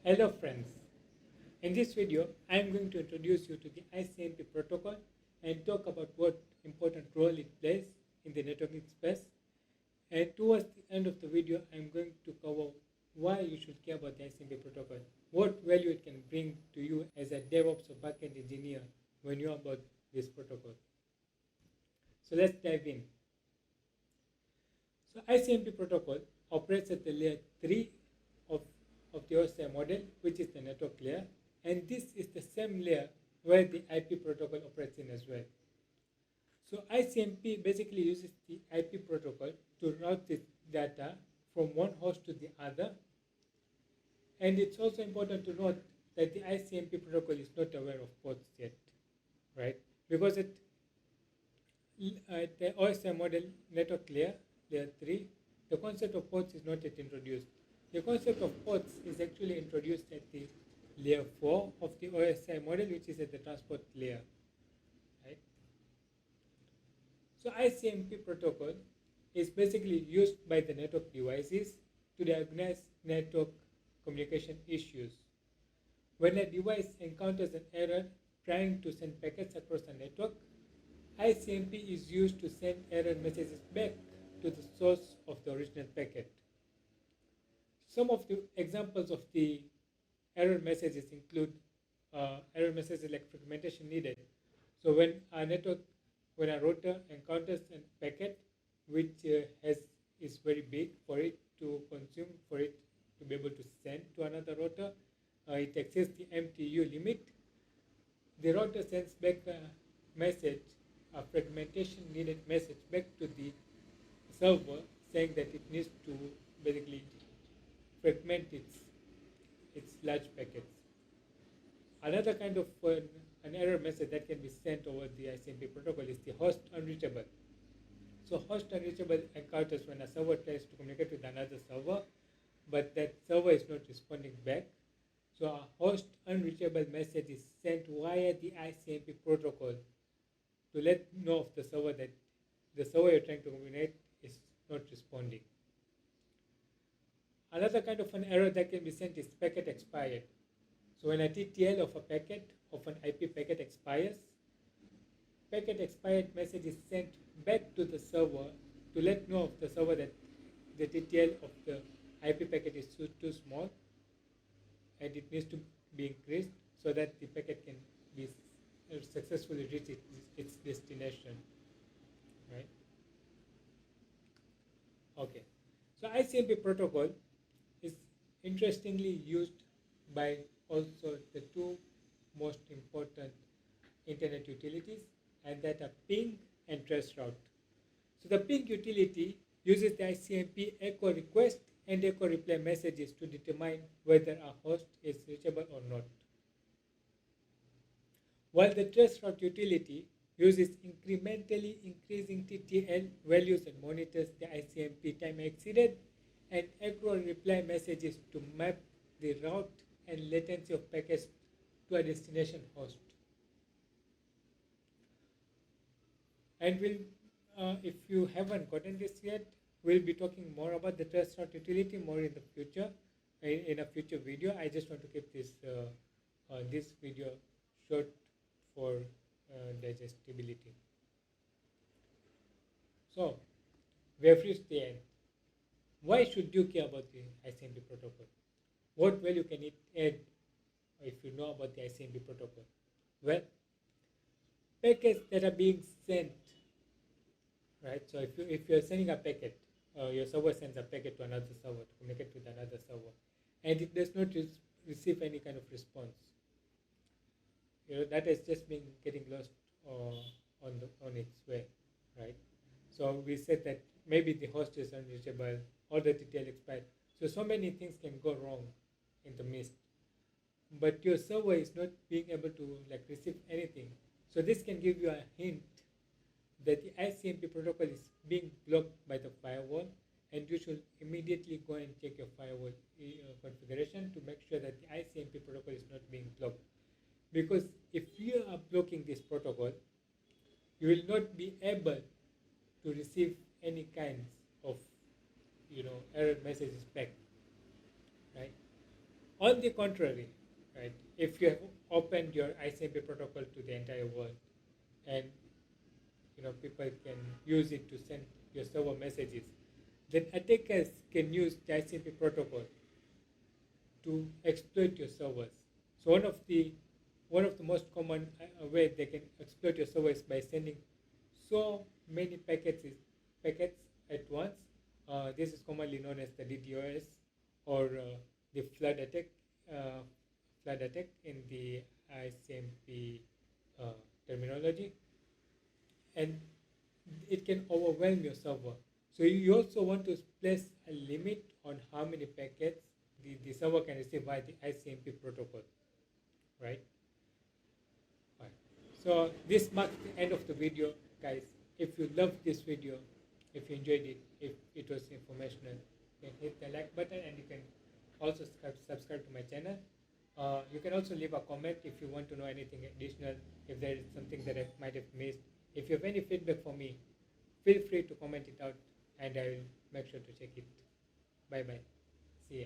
Hello friends, in this video I am going to introduce you to the ICMP protocol and talk about what important role it plays in the networking space, and towards the end of the video I am going to cover why you should care about the ICMP protocol, what value it can bring to you as a DevOps or Backend Engineer when you know about this protocol. So let's dive in. So ICMP protocol operates at the layer 3 of the OSI model, which is the network layer, and this is the same layer where the IP protocol operates in as well. So ICMP basically uses the IP protocol to route its data from one host to the other, and it's also important to note that the ICMP protocol is not aware of ports yet, right? Because at the OSI model network layer, layer 3, the concept of ports is not yet introduced. The concept of ports is actually introduced at the layer 4 of the OSI model, which is at the transport layer. Right? So ICMP protocol is basically used by the network devices to diagnose network communication issues. When a device encounters an error trying to send packets across a network, ICMP is used to send error messages back to the source of the original packet. Some of the examples of the error messages include error messages like fragmentation needed. So when a router encounters a packet which is very big for it to consume, for it to be able to send to another router, it exceeds the MTU limit. The router sends back a message, a fragmentation needed message back to the server saying that it needs to basically fragment its large packets. Another kind of an error message that can be sent over the ICMP protocol is the host unreachable. So host unreachable encounters when a server tries to communicate with another server, but that server is not responding back. So a host unreachable message is sent via the ICMP protocol to let know of the server that the server you're trying to communicate is not responding. Another kind of an error that can be sent is packet expired. So when a TTL of a packet, of an IP packet expires, packet expired message is sent back to the server to let know of the server that the TTL of the IP packet is too small and it needs to be increased so that the packet can be successfully reach its destination, right? Okay, so ICMP protocol is interestingly used by also the two most important internet utilities, and that are ping and traceroute. So the ping utility uses the ICMP echo request and echo reply messages to determine whether a host is reachable or not. While the traceroute utility uses incrementally increasing TTL values and monitors the ICMP time exceeded, and echo reply messages to map the route and latency of packets to a destination host. And if you haven't gotten this yet, we'll be talking more about the traceroute utility more in the future, in a future video. I just want to keep this this video short for digestibility. So we have reached the end. Why should you care about the ICMP protocol? What value can it add if you know about the ICMP protocol? Well, packets that are being sent, right? So if you're sending a packet, your server sends a packet to another server to communicate with another server, and it does not receive any kind of response. That has just been getting lost on its way, right? So we said that maybe the host is unreachable or the TTL expired. So many things can go wrong in the midst. But your server is not being able to receive anything. So this can give you a hint that the ICMP protocol is being blocked by the firewall, and you should immediately go and check your firewall configuration to make sure that the ICMP protocol is not being blocked. Because if you are blocking this protocol, you will not be able to receive any kinds of error messages back, right? On the contrary, right, if you have opened your ICMP protocol to the entire world, and people can use it to send your server messages, then attackers can use the ICMP protocol to exploit your servers. So one of the most common way they can exploit your server is by sending so many packets at once. This is commonly known as the DDoS, or the flood attack in the ICMP terminology, and it can overwhelm your server. So you also want to place a limit on how many packets the server can receive via the ICMP protocol, right? Right. So this marks the end of the video, guys. If you loved this video, if you enjoyed it, if it was informational, you can hit the like button, and you can also subscribe to my channel. You can also leave a comment if you want to know anything additional, if there is something that I might have missed. If you have any feedback for me, feel free to comment it out, and I will make sure to check it. Bye bye. See ya.